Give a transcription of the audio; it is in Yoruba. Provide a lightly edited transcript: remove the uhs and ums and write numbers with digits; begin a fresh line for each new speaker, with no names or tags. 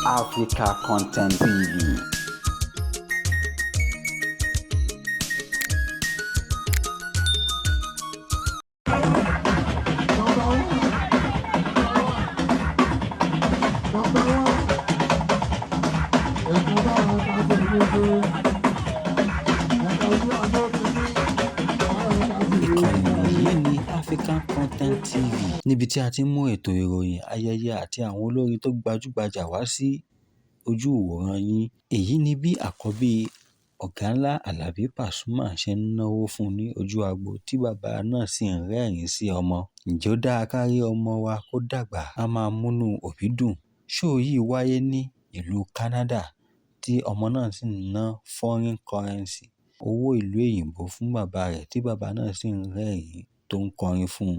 Africa Content TV. Ìkànnì yìí ni African Content TV níbi tí a ti ń mú ètò ìròyìn, ayẹyẹ àti àwọn olórin tó gbajúgbajà wá sí ojú ìwòran yín. Èyí ni bí àkọ́bí Oganla Alabi Pasuma ṣe ń náwó fún ní ojú agbo tí bàbá náà sì ń rẹ́rìn-ín sí ọmọ. Ǹjẹ́ ó dáa ká rí ọmọ wa kó dàgbà? A máa múnú òbí dùn. Ṣóò yìí wáyé ní ìlú Canada tí ọmọ náà sì ń ná foreign currency, owó ìlú òyìnbó fún bàbá rẹ̀ tí bàbá náà sì ń rẹ́rìn-ín tó ń kọrin fún un.